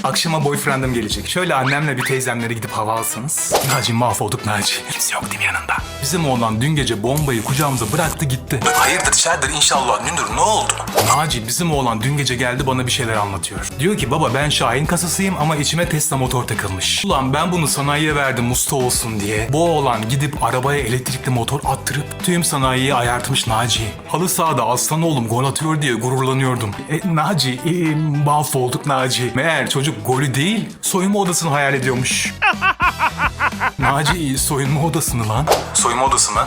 Akşama boyfriendim gelecek. Şöyle annemle bir teyzemlere gidip hava alsanız. Naci mahvolduk Naci. Kimse yok değil mi yanında? Bizim oğlan dün gece bombayı kucağımıza bıraktı gitti. Hayırdır şerdir inşallah Nünür ne oldu? Naci bizim oğlan dün gece geldi bana bir şeyler anlatıyor. Diyor ki baba ben Şahin kasasıyım ama içime Tesla motor takılmış. Ulan ben bunu sanayiye verdim usta olsun diye. Bu oğlan gidip arabaya elektrikli motor attırıp tüm sanayiyi ayartmış Naci. Halı sahada aslan oğlum gol atıyor diye gururlanıyordum. Naci mahvolduk Naci. Meğer çocuk golü değil soyunma odasını hayal ediyormuş. Naci soyunma odasını lan. Soyunma odası mı?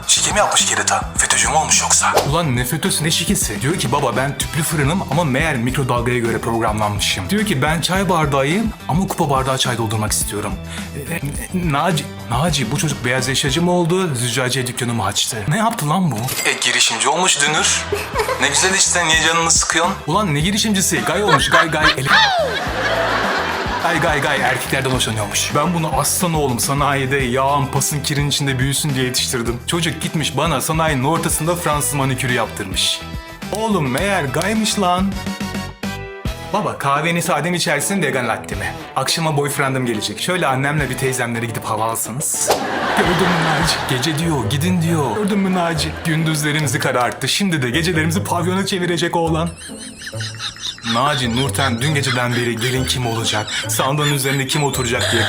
Şike mi yapmış kerata? FETÖ'cü mü olmuş yoksa? Ulan ne FETÖ'sü ne şikesi? Diyor ki baba ben tüplü fırınım ama meğer mikrodalgaya göre programlanmışım. Diyor ki ben çay bardağıyım ama kupa bardağı çay doldurmak istiyorum. Naci bu çocuk beyaz eşyacı mı oldu? Züccaciye dükkanı mı açtı? Ne yaptı lan bu? Girişimci olmuş Dünür. Ne güzel işte niye canını sıkıyorsun? Ulan ne girişimcisi? Gay olmuş gay. Gay erkeklerden hoşlanıyormuş. Ben bunu aslan oğlum sanayide yağın pasın kirin içinde büyüsün diye yetiştirdim. Çocuk gitmiş bana sanayinin ortasında Fransız manikürü yaptırmış. Oğlum meğer gaymış lan. Baba kahveni sade mi içersin vegan latte mi? Akşama boyfriendim gelecek. Şöyle annemle bir teyzemlere gidip hava alsanız. Gördün mü Naci? Gece diyor gidin diyor. Gördün mü Naci? Gündüzlerimizi kararttı. Şimdi de gecelerimizi pavyona çevirecek oğlan. Naci Nurten dün geceden beri gelin kim olacak, sandığın üzerinde kim oturacak diye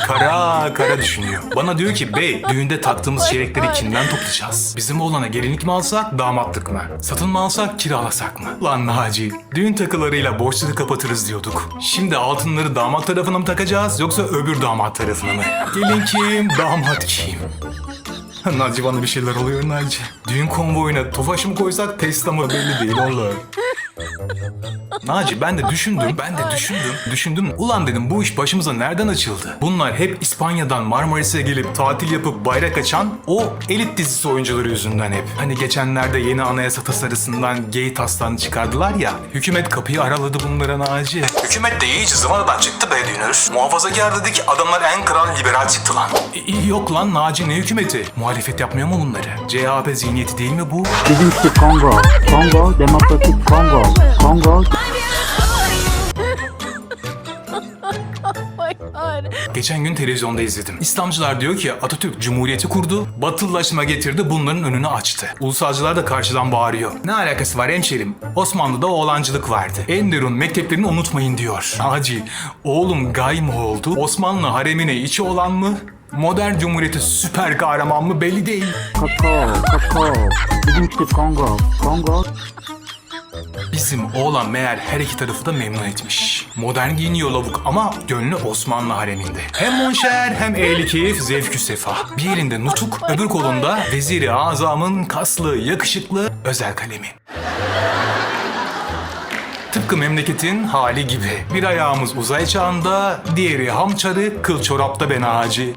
kara düşünüyor. Bana diyor ki bey düğünde taktığımız çeyrekleri kimden toplayacağız? Bizim oğlana gelinlik mi alsak damatlık mı? Satın mı alsak kiralasak mı? Lan Naci düğün takılarıyla borçları kapatırız diyorduk. Şimdi altınları damat tarafına mı takacağız yoksa öbür damat tarafına mı? Gelin kim damat kim? Naci bana bir şeyler oluyor Naci. Düğün konvoyuna Tofaş mı koysak Tesla mı belli değil oğlum. Naci ben de düşündüm. Ulan dedim bu iş başımıza nereden açıldı? Bunlar hep İspanya'dan Marmaris'e gelip tatil yapıp bayrak açan o elit dizisi oyuncuları yüzünden hep. Hani geçenlerde yeni anayasa tasarısından gay taslağını çıkardılar ya. Hükümet kapıyı araladı bunlara Naci. Hükümet de iyice zıvanadan çıktı be Dünür. Muhafazakar dedik adamlar en kral liberal çıktı lan. Yok lan Naci ne hükümeti? Muhalefet yapmıyor mu bunları? CHP zihniyeti değil mi bu? Bizim işte Kongo, Demokratik Kongo. Geçen gün televizyonda izledim. İslamcılar diyor ki Atatürk Cumhuriyeti kurdu, batılılaşma getirdi bunların önünü açtı. Ulusalcılar da karşıdan bağırıyor. Ne alakası var hemşerim? Osmanlı'da oğlancılık vardı. Enderun mekteplerini unutmayın diyor. Naci, oğlum gay mı oldu? Osmanlı haremine içi olan mı? Modern Cumhuriyeti süper kahraman mı belli değil. Kakao. Bizim işte Kongo. Bizim oğlan meğer her iki tarafı da memnun etmiş. Modern giyiniyor lavuk ama gönlü Osmanlı hareminde. Hem monşer hem ehli keyif zevkü sefa. Bir elinde nutuk, öbür kolunda veziri azamın kaslı, yakışıklı özel kalemi. Tıpkı memleketin hali gibi. Bir ayağımız uzay çağında, diğeri hamçarı, kıl çorapta ben ağacı.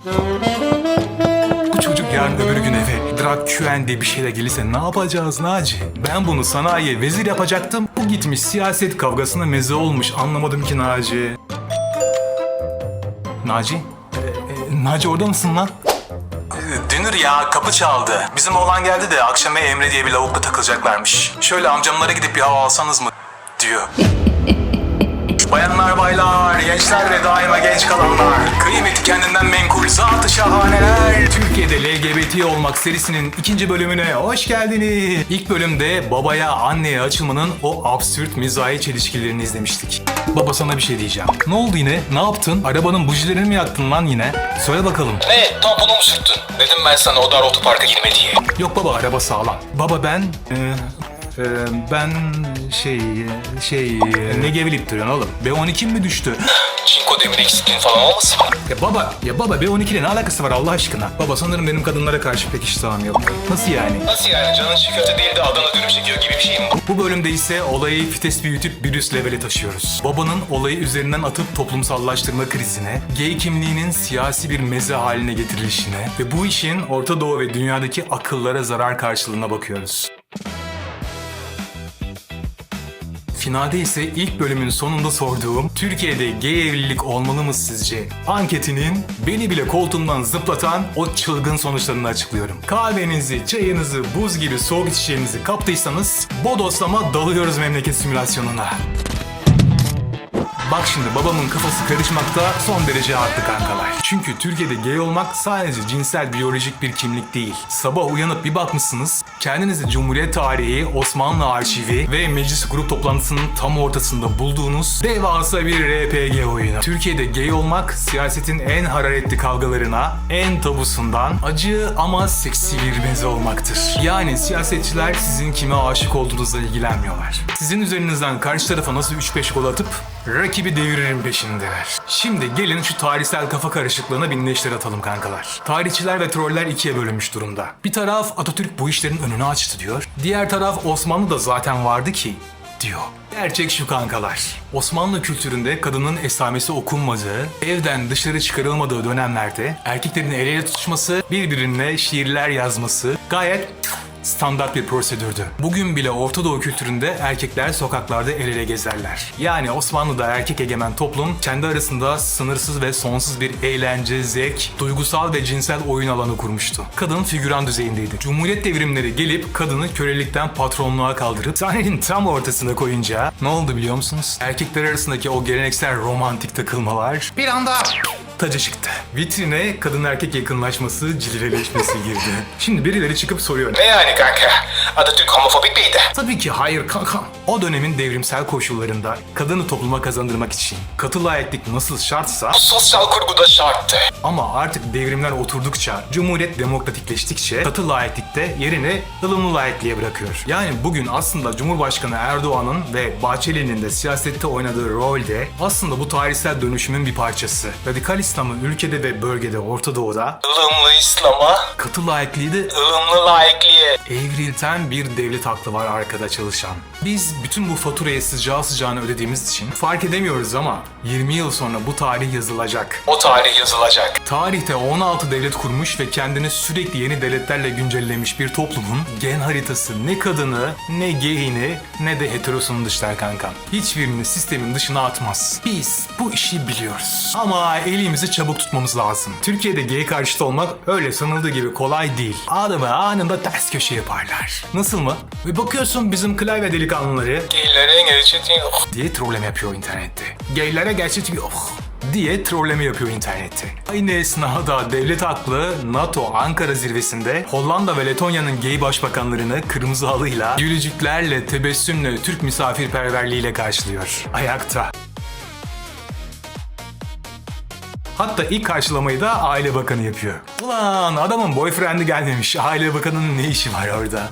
Bu çocuk yarın öbür gün eve Drag Quen diye bir şeyle gelirse ne yapacağız Naci? Ben bunu sanayiye vezir yapacaktım. Bu gitmiş siyaset kavgasına meze olmuş anlamadım ki Naci. Naci? Naci orada mısın lan? Dünür ya kapı çaldı. Bizim oğlan geldi de akşama Emre diye bir lavukla takılacaklarmış. Şöyle amcamlara gidip bir hava alsanız mı? Diyor. Bayanlar baylar, gençler ve daima genç kalanlar. Kıymeti kendinden menkul zat-ı şahaneler. Türkiye'de LGBT olmak serisinin 2. bölümüne hoş geldiniz. İlk bölümde babaya anneye açılmanın o absürt mizahi çelişkilerini izlemiştik. Baba sana bir şey diyeceğim. Ne oldu yine? Ne yaptın? Arabanın bujilerini mi yaktın lan yine? Söyle bakalım. Ne? Tamponu mu sürttün? Dedim ben sana o dar otoparka girme diye. Yok baba araba sağlam. Baba ben ne geveleyip duruyorsun oğlum? B12 mi düştü? Çinko demir eksikliğin falan olmasın mı? Ya baba B12 ile ne alakası var Allah aşkına? Baba sanırım benim kadınlara karşı pek iştahım yok. Nasıl yani? Nasıl yani? Canın çiğ köfte değil de Adana dürüm çekiyor gibi bir şey mi bu? Bu bölümde ise olayı fites büyütüp bir üst levele taşıyoruz. Babanın olayı üzerinden atıp toplumsallaştırma krizine, gay kimliğinin siyasi bir meze haline getirilişine ve bu işin Orta Doğu ve dünyadaki akıllara zarar karşılığına bakıyoruz. Finalde ise ilk bölümün sonunda sorduğum Türkiye'de gay evlilik olmalı mı sizce? Anketinin beni bile koltuğumdan zıplatan o çılgın sonuçlarını açıklıyorum. Kahvenizi, çayınızı, buz gibi soğuk içeceğinizi kaptıysanız bodoslama dalıyoruz memleket simülasyonuna. Bak şimdi babamın kafası karışmakta son derece haklı kankalar. Çünkü Türkiye'de gay olmak sadece cinsel biyolojik bir kimlik değil. Sabah uyanıp bir bakmışsınız, kendinizi Cumhuriyet tarihi, Osmanlı arşivi ve meclis grup toplantısının tam ortasında bulduğunuz devasa bir RPG oyunu. Türkiye'de gay olmak siyasetin en hararetli kavgalarına, en tabusundan acı ama seksi bir meze olmaktır. Yani siyasetçiler sizin kime aşık olduğunuzla ilgilenmiyorlar. Sizin üzerinizden karşı tarafa nasıl 3-5 gol atıp rakibi deviririm peşindeler. Şimdi gelin şu tarihsel kafa karışıklığına bir neşter atalım kankalar. Tarihçiler ve troller ikiye bölünmüş durumda. Bir taraf Atatürk bu işlerin önünü açtı diyor. Diğer taraf Osmanlı da zaten vardı ki diyor. Gerçek şu kankalar. Osmanlı kültüründe kadının esamesi okunmadığı, evden dışarı çıkarılmadığı dönemlerde erkeklerin el ele tutuşması, birbirine şiirler yazması gayet standart bir prosedürdü. Bugün bile Orta Doğu kültüründe erkekler sokaklarda el ele gezerler. Yani Osmanlı'da erkek egemen toplum kendi arasında sınırsız ve sonsuz bir eğlence, zevk, duygusal ve cinsel oyun alanı kurmuştu. Kadın figüran düzeyindeydi. Cumhuriyet devrimleri gelip kadını kölelikten patronluğa kaldırıp sahnenin tam ortasına koyunca ne oldu biliyor musunuz? Erkekler arasındaki o geleneksel romantik takılmalar bir anda taca çıktı. Vitrine kadın erkek yakınlaşması, cilveleşmesi girdi. Şimdi birileri çıkıp soruyor. Ne yani kanka? Atatürk homofobik miydi? Tabii ki hayır kanka. O dönemin devrimsel koşullarında kadını topluma kazandırmak için katı laiklik nasıl şartsa Bu sosyal kurguda şarttı. ama artık devrimler oturdukça, Cumhuriyet demokratikleştikçe katı laiklikte yerini ılımlı laikliğe bırakıyor. Yani bugün aslında Cumhurbaşkanı Erdoğan'ın ve Bahçeli'nin de siyasette oynadığı rol de aslında bu tarihsel dönüşümün bir parçası. Radikal İslam'ı ülkede ve bölgede Orta Doğu'da Ilımlı İslam'a, katı laikliği de ılımlı laikliğe. evrilten bir devlet aklı var arkada çalışan. Biz bütün bu faturayı sıcağı sıcağına ödediğimiz için fark edemiyoruz ama 20 yıl sonra bu tarih yazılacak. O tarih yazılacak. Tarihte 16 devlet kurmuş ve kendini sürekli yeni devletlerle güncellemiş bir toplumun gen haritası ne kadını, ne gayini, ne de heterosunu dışlar kankam. Hiçbirini sistemin dışına atmaz. Biz bu işi biliyoruz. Ama elimizi çabuk tutmamız lazım. Türkiye'de gay karşıtı olmak öyle sanıldığı gibi kolay değil. Adamı anında ters köşe yaparlar. Nasıl mı? Ve bakıyorsun bizim klavye delikanlıları Geylerin gerçekten yok. diye trolleme yapıyor internette. Gaylere gerçek yok diye trolleme yapıyor internette. Aynı esnada devlet aklı NATO Ankara zirvesinde Hollanda ve Letonya'nın gay başbakanlarını kırmızı halıyla, gülücüklerle, tebessümle, Türk misafirperverliğiyle karşılıyor. Ayakta. Hatta ilk karşılamayı da Aile Bakanı yapıyor. Ulan adamın boyfriend'i gelmemiş. Aile Bakanı'nın ne işi var orada?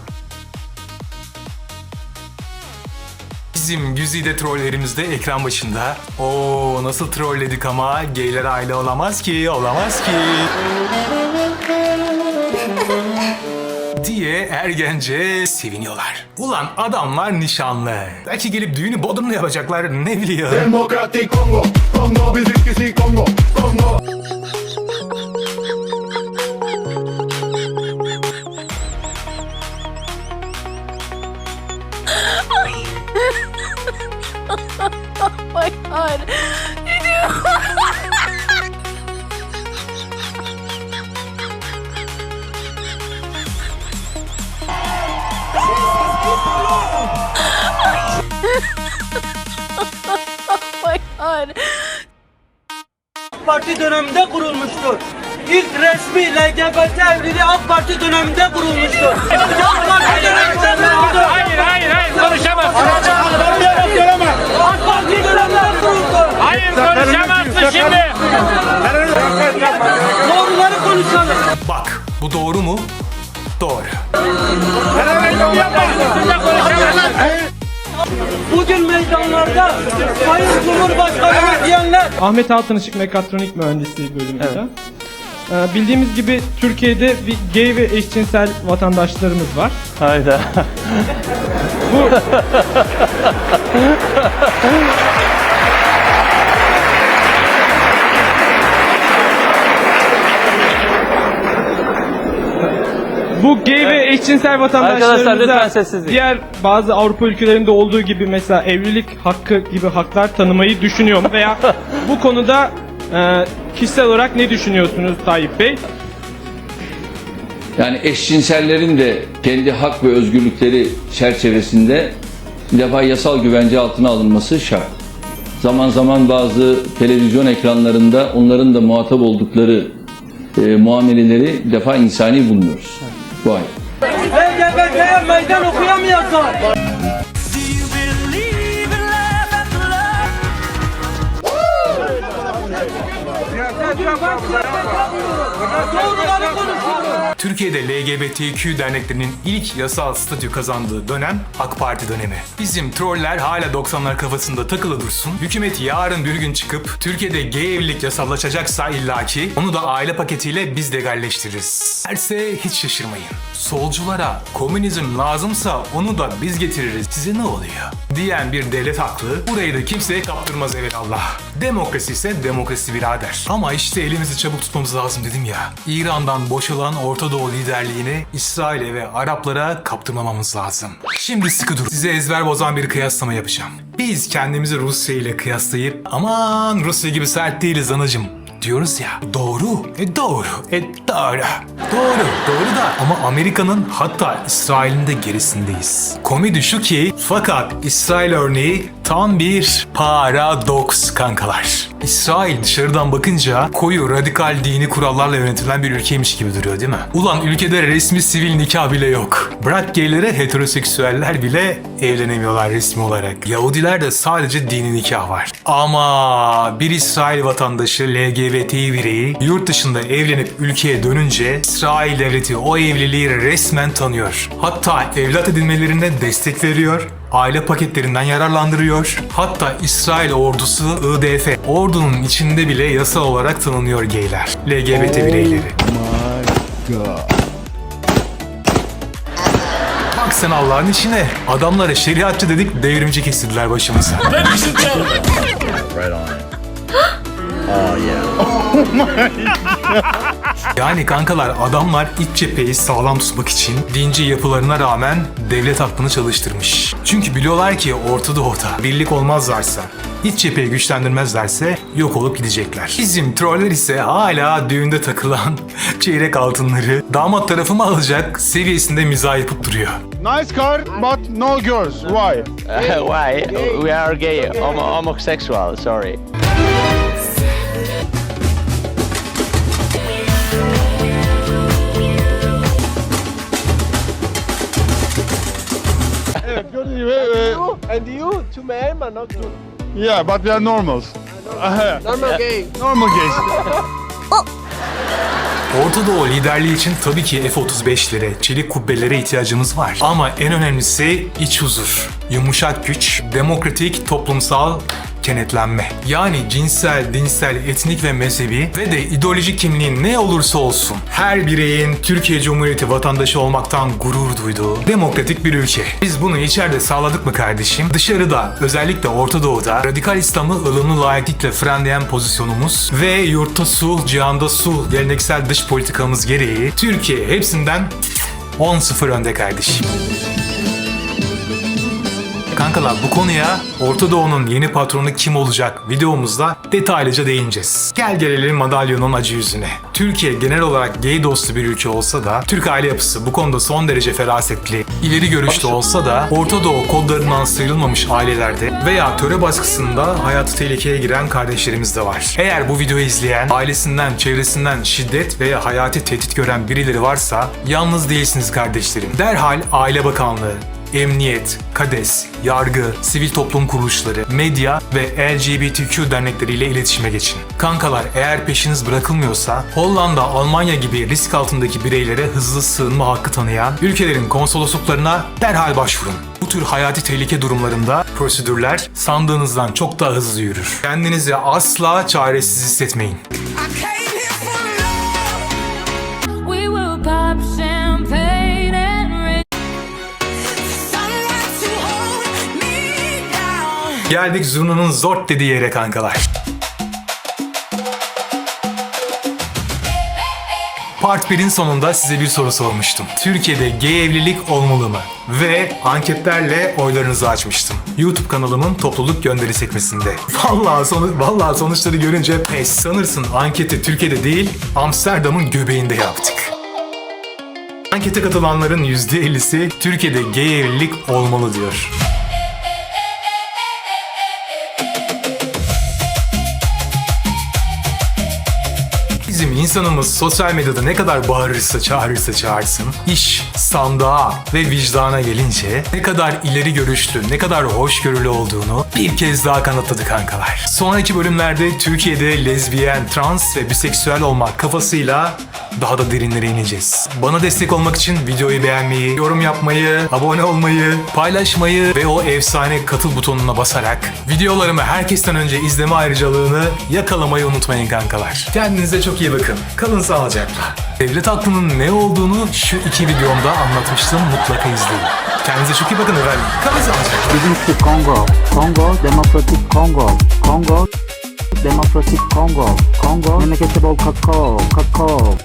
Bizim güzide trollerimiz de ekran başında. Oo nasıl trolledik ama gayler aile olamaz ki, olamaz ki. diye ergence seviniyorlar. Ulan adamlar nişanlı. Belki gelip düğünü Bodrum'da yapacaklar ne biliyor. Demokratik Kongo, Kongo bizimkisi Kongo, Kongo. Oh my god. You do. Oh my god. Parti döneminde kurulmuştur. İlk resmi LGBT evliliği AK Parti döneminde kurulmuştur. AK Parti döneminde kuruldu. Hayır konuşamazsın. AK Parti döneminde kuruldu. Hayır konuşamazsın şimdi. Doğruları konuşalım. Bak bu doğru mu? Doğru. Bugün meydanlarda Sayın Cumhurbaşkanı diyenler Ahmet Altınışık Mekatronik Mühendisliği bölümünde. Bildiğimiz gibi Türkiye'de bir gay ve eşcinsel vatandaşlarımız var. Hayda. Bu gay ve eşcinsel Arkadaşlar, lütfen vatandaşlarımıza sessizlik. diğer bazı Avrupa ülkelerinde olduğu gibi mesela evlilik hakkı gibi haklar tanımayı düşünüyor mu? Veya bu konuda kişisel olarak ne düşünüyorsunuz Tayyip Bey? Yani eşcinsellerin de kendi hak ve özgürlükleri çerçevesinde bir defa yasal güvence altına alınması şart. zaman zaman bazı televizyon ekranlarında onların da muhatap oldukları muameleleri bir defa insani bulmuyoruz. Vay. LGBT'ye meydan okuyamıyorsun. Doğruları konuşuyoruz. Türkiye'de LGBTQ derneklerinin ilk yasal statü kazandığı dönem AK Parti dönemi. Bizim troller hala 90'lar kafasında takılı dursun. Hükümet yarın bir gün çıkıp Türkiye'de gay evlilik yasallaşacaksa illaki onu da aile paketiyle biz legalleştiririz. Derse hiç şaşırmayın. Solculara komünizm lazımsa onu da biz getiririz. Size ne oluyor? Diyen bir devlet haklı. Burayı da kimseye kaptırmaz evelallah. Demokrasi ise demokrasi birader. Ama işte elimizi çabuk tutmamız lazım dedim ya. İran'dan boşalan Orta Doğu liderliğini İsrail'e ve Araplara kaptırmamamız lazım. Şimdi sıkı durun. Size ezber bozan bir kıyaslama yapacağım. Biz kendimizi Rusya ile kıyaslayıp aman Rusya gibi sert değiliz anacım diyoruz ya. Doğru. Doğru. Doğru da ama Amerika'nın hatta İsrail'in de gerisindeyiz. Komedi şu ki fakat İsrail örneği tam bir paradoks kankalar. İsrail dışarıdan bakınca koyu radikal dini kurallarla yönetilen bir ülkeymiş gibi duruyor değil mi? Ulan ülkede resmi sivil nikah bile yok. Bırak gaylere heteroseksüeller bile evlenemiyorlar resmi olarak. Yahudilerde sadece dini nikah var. Ama bir İsrail vatandaşı LGBT bireyi yurt dışında evlenip ülkeye dönünce İsrail devleti o evliliği resmen tanıyor. Hatta evlat edinmelerine destek veriyor. Aile paketlerinden yararlandırıyor. Hatta İsrail ordusu IDF, ordunun içinde bile yasal olarak tanınıyor gayler, LGBT bireyleri. Bak sen Allah'ın işine. Adamlara şeriatçı dedik, devrimci kesildiler başımıza. Yani kankalar adamlar iç cepheyi sağlam tutmak için dinci yapılarına rağmen devlet aklını çalıştırmış. Çünkü biliyorlar ki Orta Doğu'da birlik olmazlarsa, iç cepheyi güçlendirmezlerse yok olup gidecekler. Bizim troller ise hala düğünde takılan çeyrek altınları damat tarafı mı alacak seviyesinde mizah yapıp duruyor. Nice car, but no girls. Why? Why? We are gay, homosexual, sorry. And you, two men are not good. Yeah, but we are normals. Normal gay. Normal gays. Orta Doğu liderliği için tabii ki F-35'lere, çelik kubbelere ihtiyacımız var. Ama en önemlisi iç huzur, yumuşak güç, demokratik toplumsal kenetlenme. Yani cinsel, dinsel, etnik ve mezhebi ve de ideolojik kimliğin ne olursa olsun her bireyin Türkiye Cumhuriyeti vatandaşı olmaktan gurur duyduğu demokratik bir ülke. Biz bunu içeride sağladık mı kardeşim? Dışarıda, özellikle Orta Doğu'da radikal İslam'ı ılımlı laiklikle frenleyen pozisyonumuz ve yurtta sulh, cihanda sulh geleneksel dış politikamız gereği Türkiye hepsinden 10-0 önde kardeşim. Kankalar bu konuya Orta Doğu'nun yeni patronu kim olacak videomuzda detaylıca değineceğiz. Gel gelelim madalyonun acı yüzüne. Türkiye genel olarak gay dostu bir ülke olsa da Türk aile yapısı bu konuda son derece ferasetli, ileri görüşlü olsa da Orta Doğu kodlarından sıyrılmamış ailelerde veya töre baskısında hayatı tehlikeye giren kardeşlerimiz de var. Eğer bu videoyu izleyen, ailesinden, çevresinden şiddet veya hayati tehdit gören birileri varsa yalnız değilsiniz kardeşlerim. Derhal Aile Bakanlığı, Emniyet, KADES, yargı, sivil toplum kuruluşları, medya ve LGBTQ dernekleriyle iletişime geçin. Kankalar eğer peşiniz bırakılmıyorsa Hollanda, Almanya gibi risk altındaki bireylere hızlı sığınma hakkı tanıyan ülkelerin konsolosluklarına derhal başvurun. Bu tür hayati tehlike durumlarında prosedürler sandığınızdan çok daha hızlı yürür. Kendinizi asla çaresiz hissetmeyin. We will pop champagne and Geldik zurnanın zort dediği yere kankalar. Part 1'in sonunda size bir soru sormuştum. Türkiye'de gay evlilik olmalı mı? Ve anketlerle oylarınızı açmıştım. YouTube kanalımın topluluk gönderi sekmesinde. Vallahi sonuçları görünce pes sanırsın anketi Türkiye'de değil Amsterdam'ın göbeğinde yaptık. Ankete katılanların %50'si Türkiye'de gay evlilik olmalı diyor. Bizim insanımız sosyal medyada ne kadar bağırırsa çağırsın, iş sandığa ve vicdana gelince ne kadar ileri görüşlü, ne kadar hoşgörülü olduğunu bir kez daha kanıtladı kankalar. Sonraki bölümlerde Türkiye'de lezbiyen, trans ve biseksüel olmak kafasıyla daha da derinlere ineceğiz. Bana destek olmak için videoyu beğenmeyi, yorum yapmayı, abone olmayı, paylaşmayı ve o efsane katıl butonuna basarak videolarımı herkesten önce izleme ayrıcalığını yakalamayı unutmayın kankalar. Kendinize çok iyi bakın. Kalın sağlıcakla. Devlet aklının ne olduğunu şu 2 videomda anlatmıştım. Mutlaka izleyin. Kendinize çok iyi bakın efendim. Kalın sağlıcakla. Bugünkü Kongo. Kongo Demokratik Kongo. Kongo Demokratik Kongo. Kongo memleketi bol kakao. Kakao.